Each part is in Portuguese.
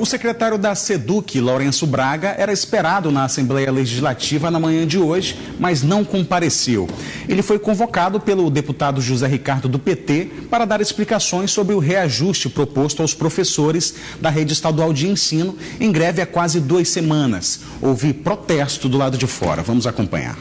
O secretário da SEDUC, Lourenço Braga, era esperado na Assembleia Legislativa na manhã de hoje, mas não compareceu. Ele foi convocado pelo deputado José Ricardo do PT para dar explicações sobre o reajuste proposto aos professores da rede estadual de ensino, em greve há quase 2 semanas. Houve protesto do lado de fora. Vamos acompanhar.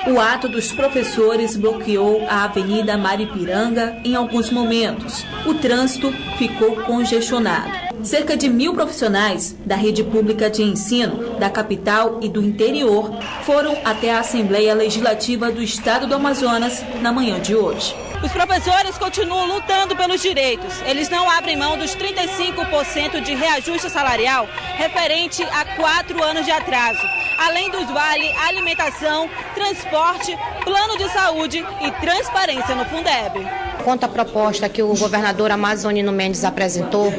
O ato dos professores bloqueou a Avenida Maripiranga em alguns momentos. O trânsito ficou congestionado. Cerca de 1.000 profissionais da rede pública de ensino da capital e do interior foram até a Assembleia Legislativa do Estado do Amazonas na manhã de hoje. Os professores continuam lutando pelos direitos. Eles não abrem mão dos 35% de reajuste salarial referente a 4 anos de atraso, além dos vale alimentação, transporte, plano de saúde e transparência no Fundeb. A contraproposta que o governador Amazonino Mendes apresentou,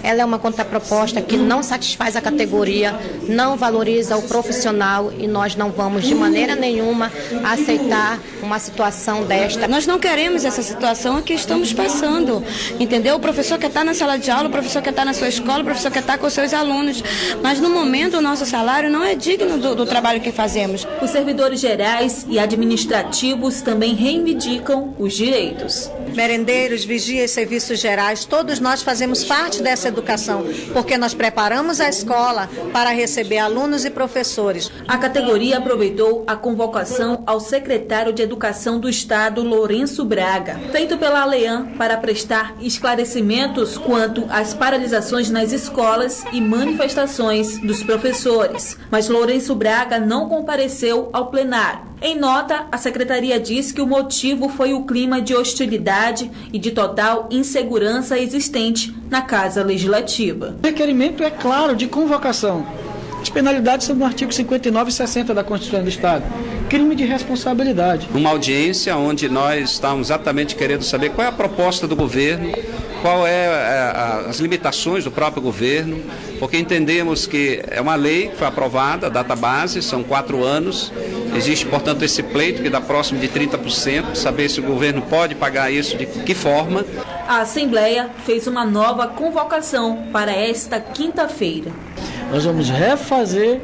ela é uma contraproposta que não satisfaz a categoria, não valoriza o profissional e nós não vamos de maneira nenhuma aceitar uma situação desta. Nós não queremos essa situação que estamos passando, entendeu? O professor quer estar na sala de aula, o professor quer estar na sua escola, o professor quer estar com os seus alunos, mas no momento o nosso salário não é digno do trabalho que fazemos. Os servidores gerais e administrativos também reivindicam os direitos. Merendeiros, vigias, serviços gerais, todos nós fazemos parte dessa educação, porque nós preparamos a escola para receber alunos e professores. A categoria aproveitou a convocação ao secretário de Educação do Estado, Lourenço Braga, feito pela ALEAN, para prestar esclarecimentos quanto às paralisações nas escolas e manifestações dos professores. Mas Lourenço Braga não compareceu ao plenário. Em nota, a secretaria diz que o motivo foi o clima de hostilidade e de total insegurança existente na Casa Legislativa. O requerimento é claro de convocação. As penalidades são no artigo 59 e 60 da Constituição do Estado. Crime de responsabilidade. Uma audiência onde nós estamos exatamente querendo saber qual é a proposta do governo, qual é as limitações do próprio governo, porque entendemos que é uma lei que foi aprovada, data base, são 4 anos, existe, portanto, esse pleito que dá próximo de 30%, saber se o governo pode pagar isso, de que forma. A Assembleia fez uma nova convocação para esta quinta-feira. Nós vamos refazer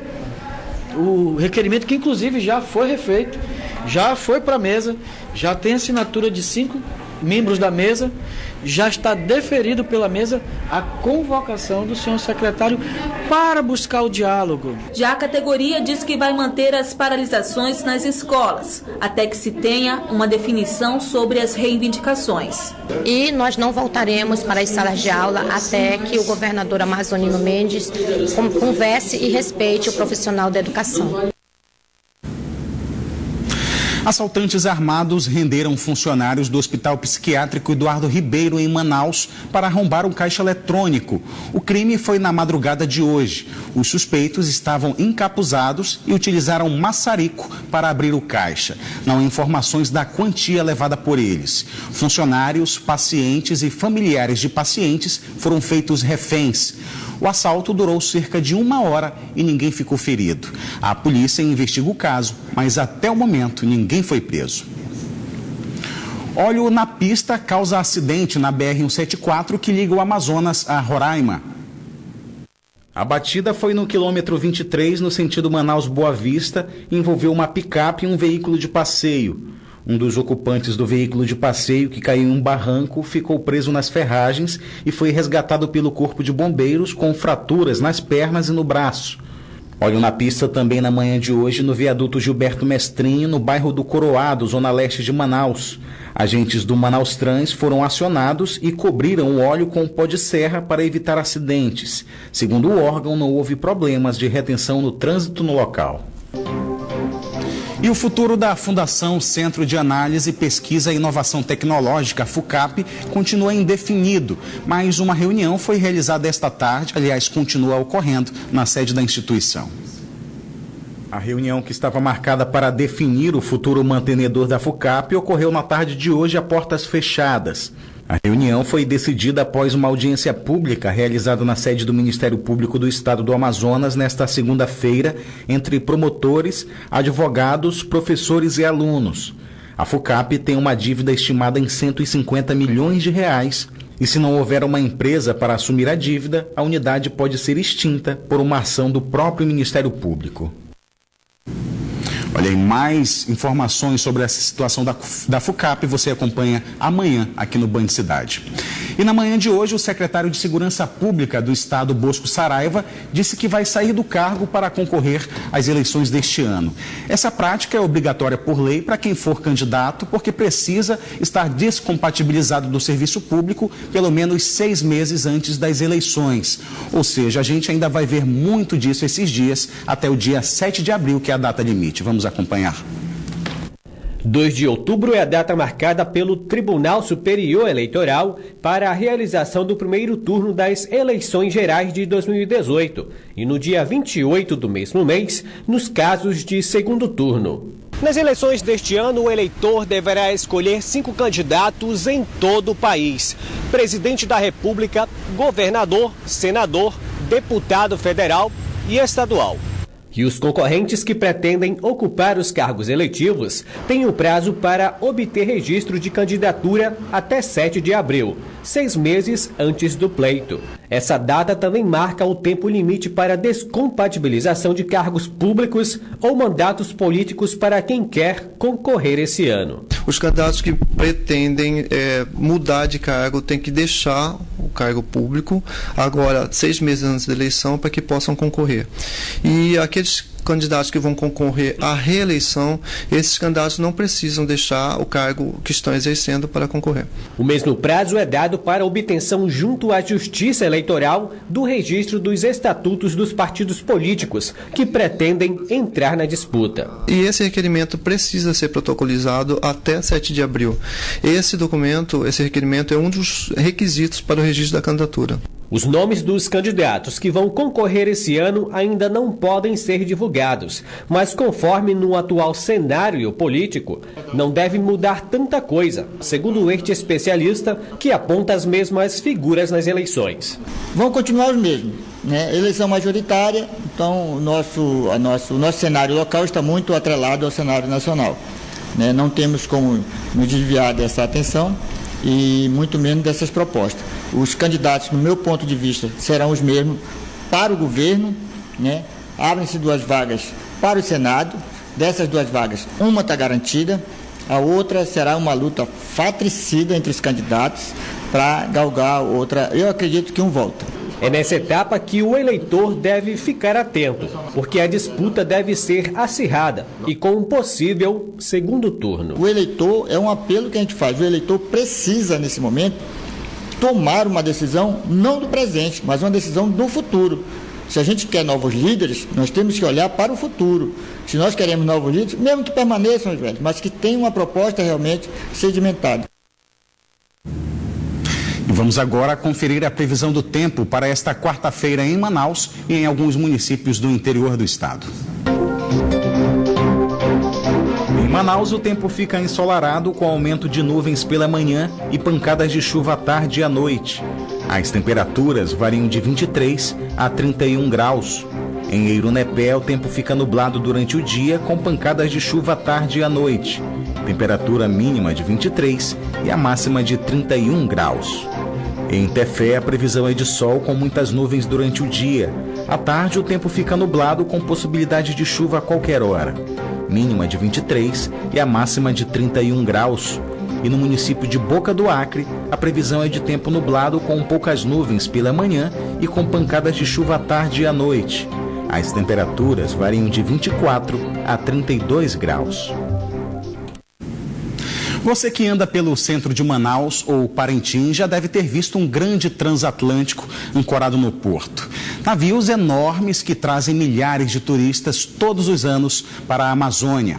o requerimento, que inclusive já foi refeito, já foi para a mesa, já tem assinatura de 5 membros da mesa, já está deferido pela mesa a convocação do senhor secretário para buscar o diálogo. Já a categoria diz que vai manter as paralisações nas escolas, até que se tenha uma definição sobre as reivindicações. E nós não voltaremos para as salas de aula até que o governador Amazonino Mendes converse e respeite o profissional da educação. Assaltantes armados renderam funcionários do Hospital Psiquiátrico Eduardo Ribeiro, em Manaus, para arrombar um caixa eletrônico. O crime foi na madrugada de hoje. Os suspeitos estavam encapuzados e utilizaram maçarico para abrir o caixa. Não há informações da quantia levada por eles. Funcionários, pacientes e familiares de pacientes foram feitos reféns. O assalto durou cerca de 1 hora e ninguém ficou ferido. A polícia investiga o caso, mas até o momento ninguém foi preso. Óleo na pista causa acidente na BR-174 que liga o Amazonas a Roraima. A batida foi no quilômetro 23, no sentido Manaus-Boa Vista, e envolveu uma picape e um veículo de passeio. Um dos ocupantes do veículo de passeio, que caiu em um barranco, ficou preso nas ferragens e foi resgatado pelo corpo de bombeiros com fraturas nas pernas e no braço. Óleo na pista também na manhã de hoje no viaduto Gilberto Mestrinho, no bairro do Coroado, zona leste de Manaus. Agentes do Manaus Trans foram acionados e cobriram o óleo com pó de serra para evitar acidentes. Segundo o órgão, não houve problemas de retenção no trânsito no local. E o futuro da Fundação Centro de Análise, Pesquisa e Inovação Tecnológica, FUCAP, continua indefinido, mas uma reunião foi realizada esta tarde, aliás, continua ocorrendo na sede da instituição. A reunião, que estava marcada para definir o futuro mantenedor da FUCAP, ocorreu na tarde de hoje a portas fechadas. A reunião foi decidida após uma audiência pública realizada na sede do Ministério Público do Estado do Amazonas nesta segunda-feira, entre promotores, advogados, professores e alunos. A FUCAP tem uma dívida estimada em R$ 150 milhões E se não houver uma empresa para assumir a dívida, a unidade pode ser extinta por uma ação do próprio Ministério Público. Olha aí, mais informações sobre essa situação da FUCAP você acompanha amanhã aqui no Band Cidade. E na manhã de hoje, o secretário de Segurança Pública do Estado, Bosco Saraiva, disse que vai sair do cargo para concorrer às eleições deste ano. Essa prática é obrigatória por lei para quem for candidato, porque precisa estar descompatibilizado do serviço público pelo menos 6 meses antes das eleições. Ou seja, a gente ainda vai ver muito disso esses dias, até o dia 7 de abril, que é a data limite. Vamos acompanhar. 2 de outubro é a data marcada pelo Tribunal Superior Eleitoral para a realização do primeiro turno das eleições gerais de 2018 e no dia 28 do mesmo mês, nos casos de segundo turno. Nas eleições deste ano, o eleitor deverá escolher 5 candidatos em todo o país: presidente da República, governador, senador, deputado federal e estadual. E os concorrentes que pretendem ocupar os cargos eletivos têm o prazo para obter registro de candidatura até 7 de abril, 6 meses antes do pleito. Essa data também marca o tempo limite para descompatibilização de cargos públicos ou mandatos políticos para quem quer concorrer esse ano. Os candidatos que pretendem mudar de cargo têm que deixar o cargo público agora 6 meses antes da eleição para que possam concorrer. E aqueles candidatos que vão concorrer à reeleição, esses candidatos não precisam deixar o cargo que estão exercendo para concorrer. O mesmo prazo é dado para obtenção junto à Justiça Eleitoral do registro dos estatutos dos partidos políticos que pretendem entrar na disputa. E esse requerimento precisa ser protocolizado até 7 de abril. Esse requerimento é um dos requisitos para o registro da candidatura. Os nomes dos candidatos que vão concorrer esse ano ainda não podem ser divulgados, mas conforme no atual cenário político, não deve mudar tanta coisa, segundo este especialista que aponta as mesmas figuras nas eleições. Vão continuar os mesmos, né? Eleição majoritária, então o nosso cenário local está muito atrelado ao cenário nacional, né? Não temos como nos desviar dessa atenção e muito menos dessas propostas. Os candidatos, no meu ponto de vista, serão os mesmos para o governo, né? Abrem-se 2 vagas para o Senado. Dessas 2 vagas, uma está garantida, a outra será uma luta fratricida entre os candidatos para galgar outra. Eu acredito que um volta. É nessa etapa que o eleitor deve ficar atento, porque a disputa deve ser acirrada e com um possível segundo turno. O eleitor, é um apelo que a gente faz, o eleitor precisa, nesse momento, tomar uma decisão não do presente, mas uma decisão do futuro. Se a gente quer novos líderes, nós temos que olhar para o futuro. Se nós queremos novos líderes, mesmo que permaneçam os velhos, mas que tenham uma proposta realmente sedimentada. E vamos agora conferir a previsão do tempo para esta quarta-feira em Manaus e em alguns municípios do interior do estado. Em Manaus, o tempo fica ensolarado com aumento de nuvens pela manhã e pancadas de chuva à tarde e à noite. As temperaturas variam de 23 a 31 graus. Em Eirunepé, o tempo fica nublado durante o dia com pancadas de chuva à tarde e à noite. Temperatura mínima de 23 e a máxima de 31 graus. Em Tefé, a previsão é de sol com muitas nuvens durante o dia. À tarde, o tempo fica nublado com possibilidade de chuva a qualquer hora. Mínima de 23 e a máxima de 31 graus. E no município de Boca do Acre, a previsão é de tempo nublado com poucas nuvens pela manhã e com pancadas de chuva à tarde e à noite. As temperaturas variam de 24 a 32 graus. Você que anda pelo centro de Manaus ou Parintins já deve ter visto um grande transatlântico ancorado no porto. Navios enormes que trazem milhares de turistas todos os anos para a Amazônia.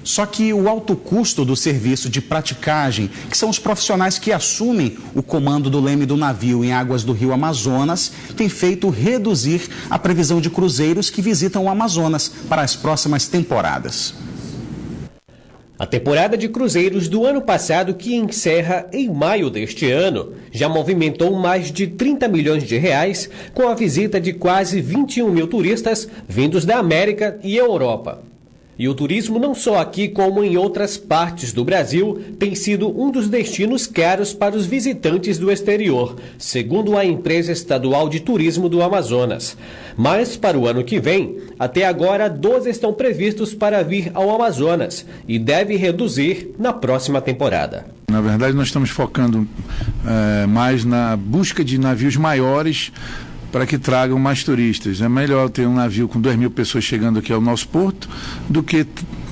Só que o alto custo do serviço de praticagem, que são os profissionais que assumem o comando do leme do navio em águas do rio Amazonas, tem feito reduzir a previsão de cruzeiros que visitam o Amazonas para as próximas temporadas. A temporada de cruzeiros do ano passado, que encerra em maio deste ano, já movimentou mais de 30 milhões de reais com a visita de quase 21 mil turistas vindos da América e Europa. E o turismo, não só aqui como em outras partes do Brasil, tem sido um dos destinos caros para os visitantes do exterior, segundo a empresa estadual de turismo do Amazonas. Mas para o ano que vem, até agora 12 estão previstos para vir ao Amazonas e deve reduzir na próxima temporada. Na verdade, nós estamos focando mais na busca de navios maiores para que tragam mais turistas. É melhor ter um navio com 2.000 pessoas chegando aqui ao nosso porto do que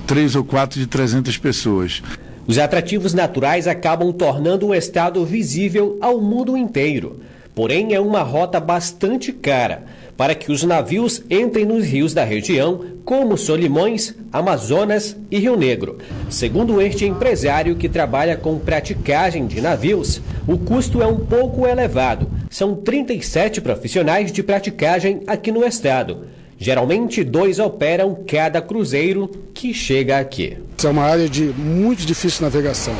3 ou 4 de 300 pessoas. Os atrativos naturais acabam tornando o estado visível ao mundo inteiro. Porém, é uma rota bastante cara para que os navios entrem nos rios da região, como Solimões, Amazonas e Rio Negro. Segundo este empresário que trabalha com praticagem de navios, o custo é um pouco elevado. São 37 profissionais de praticagem aqui no estado. Geralmente 2 operam cada cruzeiro que chega aqui. É uma área de muito difícil navegação,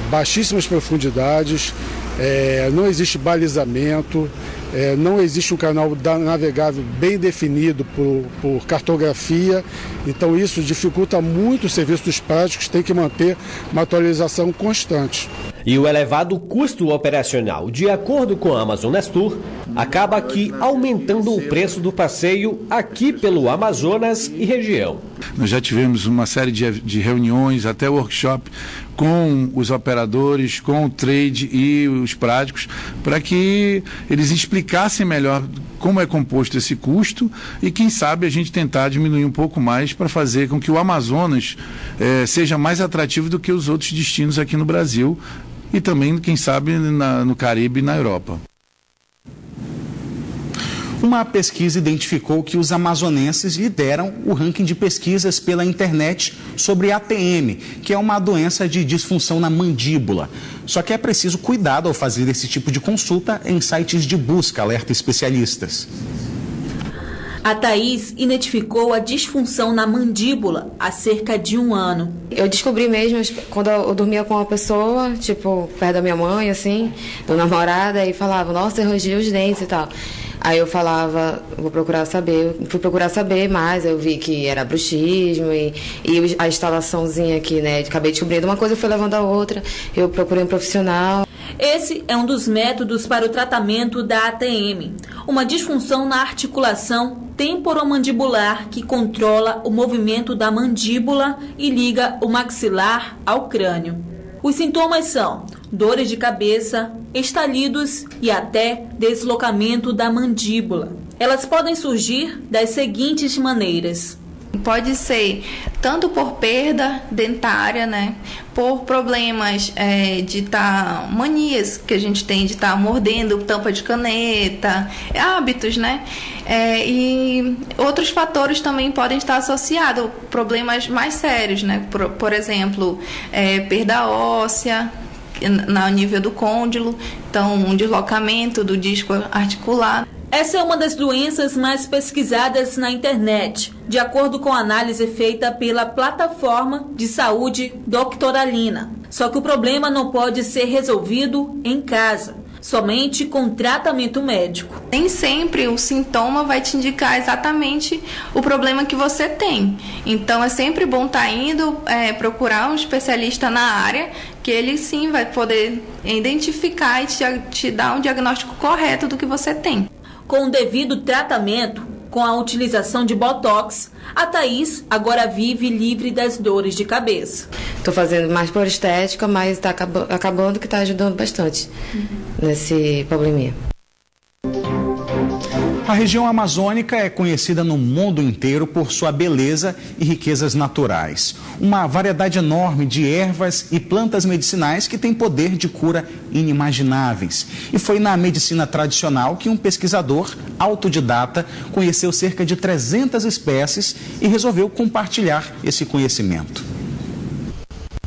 baixíssimas profundidades, não existe balizamento, não existe um canal navegável bem definido por cartografia, então isso dificulta muito o serviço dos práticos, tem que manter uma atualização constante. E o elevado custo operacional, de acordo com a Amazonas Tour, acaba aqui aumentando o preço do passeio aqui pelo Amazonas e região. Nós já tivemos uma série de reuniões, até workshop, com os operadores, com o trade e os práticos, para que eles explicassem melhor como é composto esse custo e, quem sabe, a gente tentar diminuir um pouco mais para fazer com que o Amazonas seja mais atrativo do que os outros destinos aqui no Brasil e também, quem sabe, no Caribe e na Europa. Uma pesquisa identificou que os amazonenses lideram o ranking de pesquisas pela internet sobre ATM, que é uma doença de disfunção na mandíbula. Só que é preciso cuidado ao fazer esse tipo de consulta em sites de busca, alerta especialistas. A Thaís identificou a disfunção na mandíbula há cerca de 1 ano. Eu descobri mesmo quando eu dormia com uma pessoa, tipo, perto da minha mãe, assim, do namorada, e falava, nossa, eu rangi os dentes e tal. Aí eu falava, vou procurar saber, fui procurar saber mais, eu vi que era bruxismo e a instalaçãozinha aqui, né, acabei descobrindo uma coisa, foi levando a outra, eu procurei um profissional. Esse é um dos métodos para o tratamento da ATM, uma disfunção na articulação temporomandibular que controla o movimento da mandíbula e liga o maxilar ao crânio. Os sintomas são dores de cabeça, estalidos e até deslocamento da mandíbula. Elas podem surgir das seguintes maneiras. Pode ser tanto por perda dentária, né? Por problemas manias que a gente tem de estar mordendo tampa de caneta, hábitos, né? E outros fatores também podem estar associados, problemas mais sérios, né? Por exemplo, perda óssea no nível do côndilo, então um deslocamento do disco articular. Essa é uma das doenças mais pesquisadas na internet, de acordo com a análise feita pela plataforma de saúde Doctoralina. Só que o problema não pode ser resolvido em casa, somente com tratamento médico. Nem sempre o sintoma vai te indicar exatamente o problema que você tem. Então é sempre bom estar indo procurar um especialista na área, que ele sim vai poder identificar e te dar um diagnóstico correto do que você tem. Com o devido tratamento, com a utilização de Botox, a Thaís agora vive livre das dores de cabeça. Estou fazendo mais por estética, mas está acabando que está ajudando bastante nesse probleminha. A região amazônica é conhecida no mundo inteiro por sua beleza e riquezas naturais. Uma variedade enorme de ervas e plantas medicinais que têm poder de cura inimagináveis. E foi na medicina tradicional que um pesquisador autodidata conheceu cerca de 300 espécies e resolveu compartilhar esse conhecimento.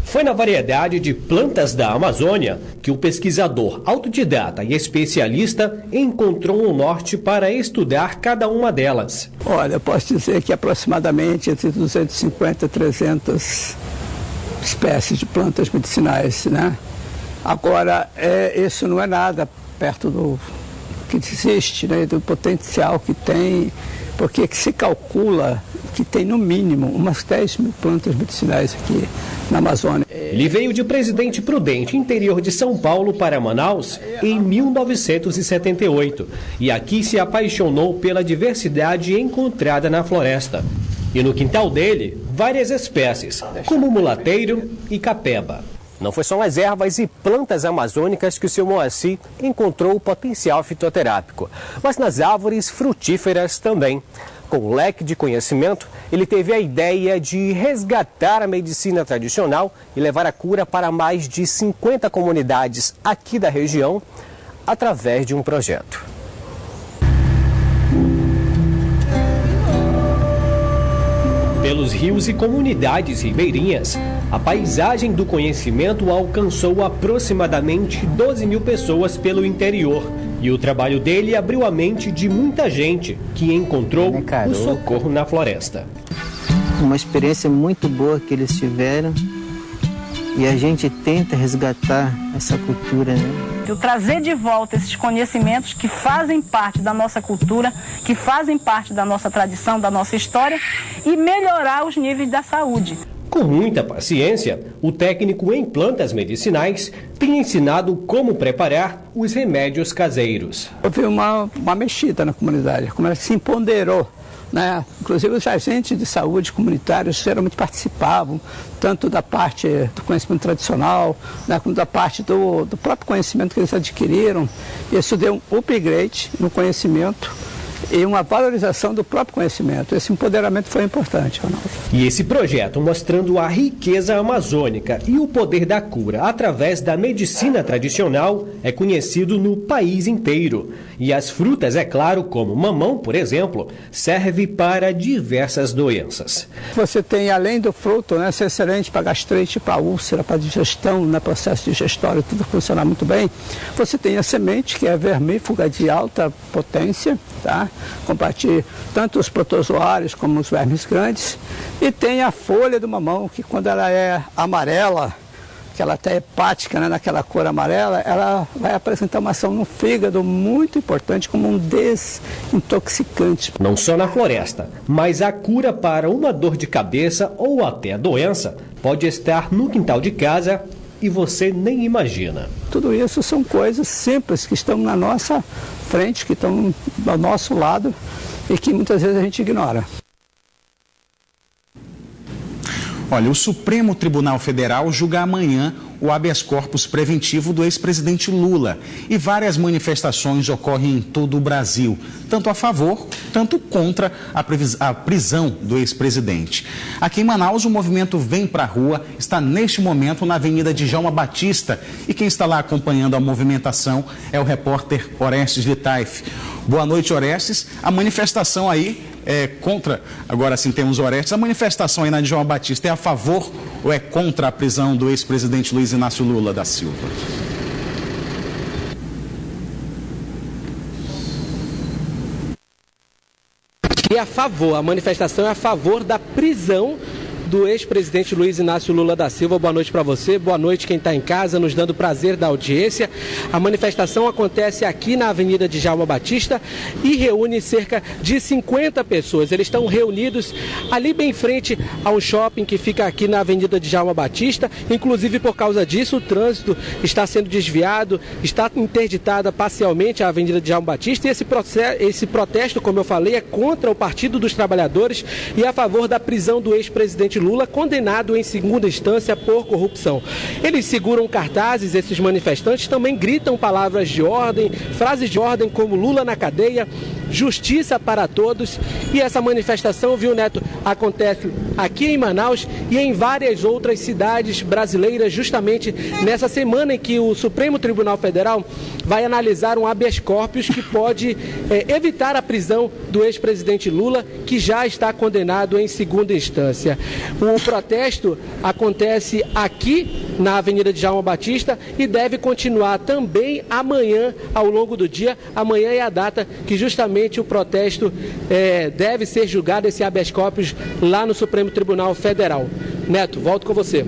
Foi na variedade de plantas da Amazônia que o pesquisador autodidata e especialista encontrou um norte para estudar cada uma delas. Olha, eu posso dizer que aproximadamente entre 250 e 300 espécies de plantas medicinais, né? Agora, isso não é nada perto que existe, né, do potencial que tem, porque se calcula que tem no mínimo umas 10 mil plantas medicinais aqui na Amazônia. Ele veio de Presidente Prudente, interior de São Paulo, para Manaus em 1978 e aqui se apaixonou pela diversidade encontrada na floresta. E no quintal dele, várias espécies, como mulateiro e capeba. Não foi só nas ervas e plantas amazônicas que o seu Moacir encontrou o potencial fitoterápico, mas nas árvores frutíferas também. Com um leque de conhecimento, ele teve a ideia de resgatar a medicina tradicional e levar a cura para mais de 50 comunidades aqui da região, através de um projeto. Pelos rios e comunidades ribeirinhas, a paisagem do conhecimento alcançou aproximadamente 12 mil pessoas pelo interior. E o trabalho dele abriu a mente de muita gente que encontrou o socorro na floresta. Uma experiência muito boa que eles tiveram e a gente tenta resgatar essa cultura, né? Eu trazer de volta esses conhecimentos que fazem parte da nossa cultura, que fazem parte da nossa tradição, da nossa história e melhorar os níveis da saúde. Com muita paciência, o técnico em plantas medicinais tem ensinado como preparar os remédios caseiros. Houve uma mexida na comunidade, como ela se empoderou, né? Inclusive os agentes de saúde comunitários geralmente participavam, tanto da parte do conhecimento tradicional, né, como da parte do próprio conhecimento que eles adquiriram. Isso deu um upgrade no conhecimento e uma valorização do próprio conhecimento. Esse empoderamento foi importante, Ronaldo. E esse projeto, mostrando a riqueza amazônica e o poder da cura através da medicina tradicional, é conhecido no país inteiro. E as frutas, é claro, como mamão, por exemplo, serve para diversas doenças. Você tem, além do fruto, né, ser excelente para gastrite, para úlcera, para digestão, né, processo digestório, tudo funcionar muito bem. Você tem a semente, que é vermífuga de alta potência, tá? Combate tanto os protozoários como os vermes grandes. E tem a folha do mamão, que quando ela é amarela, que ela está hepática, né, naquela cor amarela, ela vai apresentar uma ação no fígado muito importante como um desintoxicante. Não só na floresta, mas a cura para uma dor de cabeça ou até a doença pode estar no quintal de casa e você nem imagina. Tudo isso são coisas simples que estão na nossa frente, que estão ao nosso lado e que muitas vezes a gente ignora. Olha, o Supremo Tribunal Federal julga amanhã o habeas corpus preventivo do ex-presidente Lula. E várias manifestações ocorrem em todo o Brasil, tanto a favor, tanto contra a prisão do ex-presidente. Aqui em Manaus, o movimento Vem Pra Rua está neste momento na Avenida Djalma Batista. E quem está lá acompanhando a movimentação é o repórter Orestes Litaif. Boa noite, Orestes. A manifestação aí é contra, agora sim temos Orestes, a manifestação aí na Djalma Batista é a favor ou é contra a prisão do ex-presidente Luiz Inácio Lula da Silva? E a favor, a manifestação é a favor da prisão do ex-presidente Luiz Inácio Lula da Silva. Boa noite para você, boa noite quem está em casa, nos dando prazer da audiência. A manifestação acontece aqui na Avenida Djalma Batista e reúne cerca de 50 pessoas. Eles estão reunidos ali bem em frente a um shopping que fica aqui na Avenida Djalma Batista. Inclusive, por causa disso, o trânsito está sendo desviado, está interditada parcialmente a Avenida Djalma Batista. E esse protesto, como eu falei, é contra o Partido dos Trabalhadores e a favor da prisão do ex-presidente Lula, condenado em segunda instância por corrupção. Eles seguram cartazes, esses manifestantes também gritam palavras de ordem, frases de ordem como Lula na cadeia, justiça para todos. E essa manifestação, viu, Neto, acontece aqui em Manaus e em várias outras cidades brasileiras, justamente nessa semana em que o Supremo Tribunal Federal vai analisar um habeas corpus que pode evitar a prisão do ex-presidente Lula, que já está condenado em segunda instância. O protesto acontece aqui na Avenida Djalma Batista e deve continuar também amanhã, ao longo do dia. Amanhã é a data que justamente o protesto deve ser julgado, esse habeas corpus, lá no Supremo Tribunal Federal. Neto, volto com você.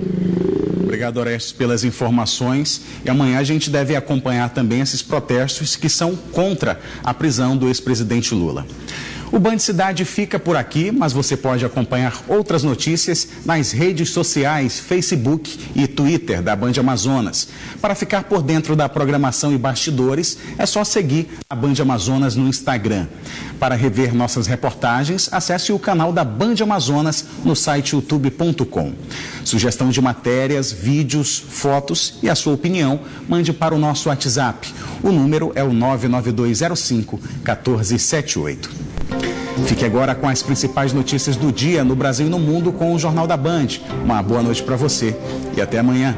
Obrigado. Obrigado, Orestes, pelas informações. E amanhã a gente deve acompanhar também esses protestos que são contra a prisão do ex-presidente Lula. O Band Cidade fica por aqui, mas você pode acompanhar outras notícias nas redes sociais, Facebook e Twitter da Band Amazonas. Para ficar por dentro da programação e bastidores, é só seguir a Band Amazonas no Instagram. Para rever nossas reportagens, acesse o canal da Band Amazonas no site youtube.com. Sugestão de matérias, vídeos, fotos e a sua opinião, mande para o nosso WhatsApp. O número é o 99205-1478. Fique agora com as principais notícias do dia no Brasil e no mundo com o Jornal da Band. Uma boa noite para você e até amanhã.